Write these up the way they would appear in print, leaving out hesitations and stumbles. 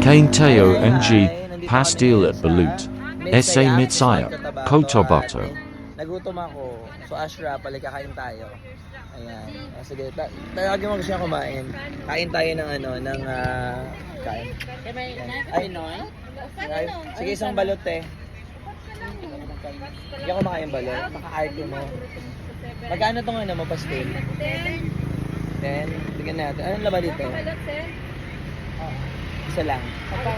Cain Teo NG, Nandito Pastil kami at sa Balut, SA Mitsaya, Cotabato. Nagutom ako. So Ashra, kakain tayo. Ayan. Sige, lagi mo gusto niya kumain. Kain tayo ng kain. Ay, sige, isang balot eh. Hindi ako makain balot. Makakain ko mo. Magkano tong mo, pastil? 10. Bigyan natin. Anong laban dito? Isa lang.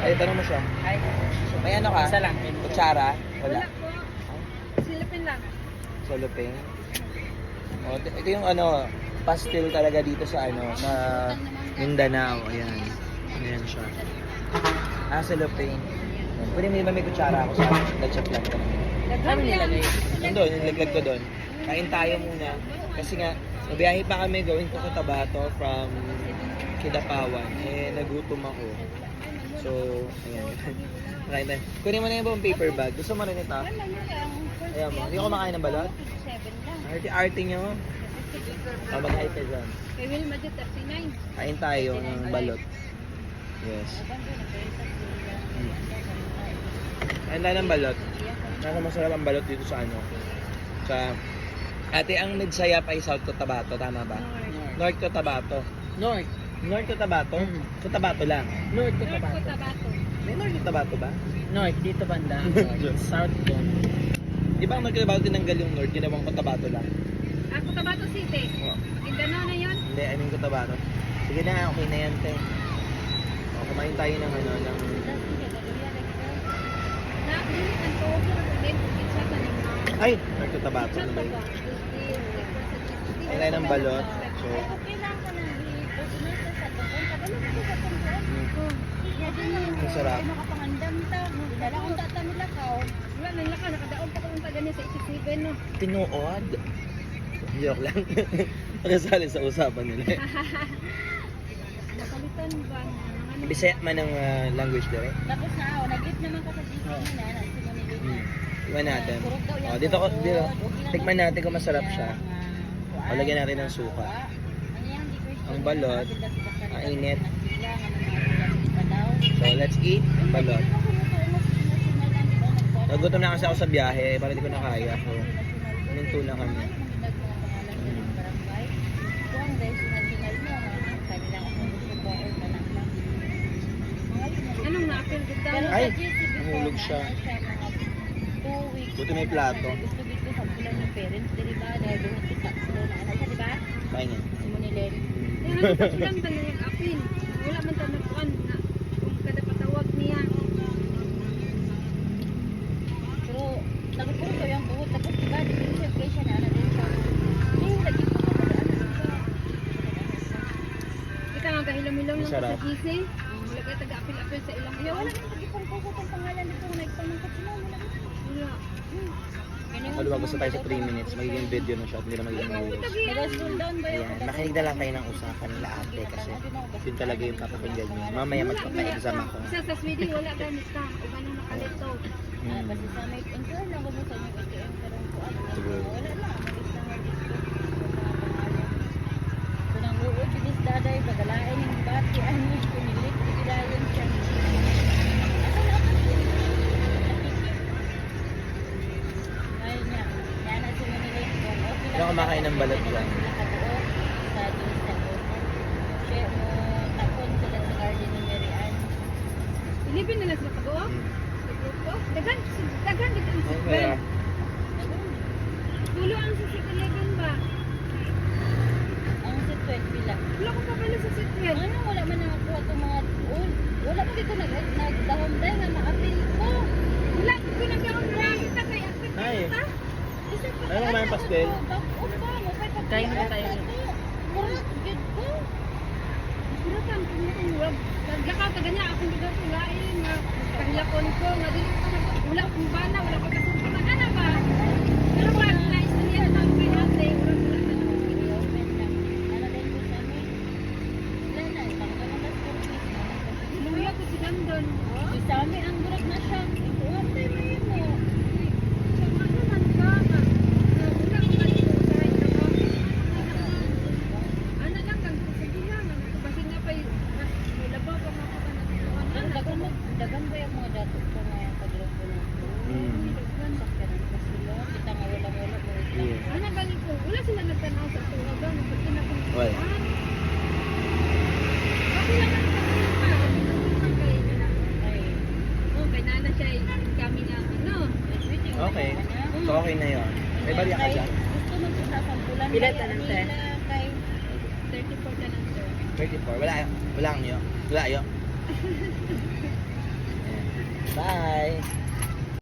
Ay, tanong mo siya. May ano ka? Isa lang. Kutsara? Wala. Silipin lang. Soloping. Oh, ito yung pastil talaga dito sa sa Mindanao. Ayan. Ayan siya. Soloping. Pwede mo may kutsara ako sa gatchat lang. Ano nilagay? Doon, nilaglag ko doon. Kain tayo muna. Kasi nga, mabiyahe pa kami going to Cotabato from Kidapawan. Nagutom ako. So, ayan. Kain tayo. Kunin mo na yung buong paper bag. Gusto mo rin ito? Ayan mo. Hindi ko kumakain ng balot? Arte nyo. Mag-hype ka dyan. Kay Will Madrid 39. Kain tayo ng balot. Yes. Kain tayo ng balot. Nasa masarap ang balot dito sa sa ang Midsayap ay South Cotabato, tama ba? North Cotabato. North Cotabato? Cotabato lang. North Cotabato. May North Cotabato ba? North, dito banda. South doon. Di ba ang North Cotabato tinanggal yung North, ginawang Cotabato lang? Cotabato City. Mindanao na yun? Hindi, I mean Cotabato. Sige na, okay na yan, te. Kumain tayo ng Ay! North Cotabato. Kain tayo ng balot. So, ang sarap. Wala nang laka, nakadaon pa kung taga niya sa 87, no? Tinuod. Joke lang. Nakasali sa usapan nila. Napalitan ba? Bisaya man ang language dire. Tapos nag-eat naman ko sa GC na simunili. Iwan natin. Dito tikman natin kung masarap siya. Lagyan natin ng suka. Ang balot, init. So, let's eat balot. Nagutom na kasi ako sa biyahe, para hindi ko na kaya. So, minto na kami. Anong na-appeal dito? Ay, nahulog siya. Buti may plato. Gusto sa bulan ng parents, di ba? Dahil doon kita na di ba? Kain yan. Simunili. Ano pa silang tanong yung appeal? Wala man tanong kuan na kung kada patawag niya. Pero nagpuro ko yung buhot. Tapos diba, di ba siya kaya siya na din sa lagi ko pa Kita nga kahilom-hilom lang Masarap. sa GC. Wala kayo taga-appeal-appeal sa ilang Wala nang tagipon ko sa pangalan nito na nagpamangkat sila. Wala. Maluwag gusto tayo sa 3 minutes. Magiging video na siya. Hindi na magiging news. Nag-slow down ba yun? Ayan, makinig na lang kayo ng usapan nila ate kasi yun talaga yung papakinggan nyo. Mamaya magpapa-exam ako. Isa sa Sweden, wala gamit ka. O ganun nakalito. Kasi sa may intern lang ko sa may ATM pero ko ano. Siguro. Wala na. Mag-isa nga dito. Kung ang uod bilis daday, pagalain yung bati, ano, pinilit, pigilayan siya. Asa na ako? Ay niya, yan na suminilit ko. Hindi ako kumakain ng balot dyan. Nakabuo sa Diyos sa Boto. Siya mo, tapon sila sa garden ni Mary Ann. Ilipin nila sila kabuo. Sa grupo. Dagan dito ang Okay. seatbelt. Tulo ang sa seat 11 ba? Ang sitwet pila. Wala ko papalo sa seatbelt. Ano, wala man nakakuha itong mga tuon. Wala man dito nagdahom-day na ma-appeal ko. Wala ko nagkaroon ng kita kay appeal Ay. kita. Isa pa Ano naman yung pastel? Kain na tayo. Good ko. Suratan ko nito wag. Naglakaw ta ganya akong bigar lain nga kahilakon ko nga dili ko na wala akong bana wala ko kasunod na ana ba. Pero wala na istorya na kay ate wala na. Luya ko si London. Sa amin ang burak na siya. Uwan tayo mo yun mo. Ano man ka? Wala ko na ito kahit ako. Ano lang kang sige lang. Kasi nga pa mas labaw pa mga Ang dagan mo dagan ba yung mga dato ko nga paglupo na ko? Sakyanan pa sila. Kita nga wala-wala mo. Yeah. Ano galing ko? Wala sila nagtanaw sa tulagan. Bakit na kung Wala. Bakit lang ang Ay, kay nana siya kami na ano. everything. Okay. So, okay na yun. May balik ka dyan. Gusto mo sa sampulan. Pila kaya tanang, nila te? kay 34 na lang sir. 34. Wala ang yun. Wala yun. Bye!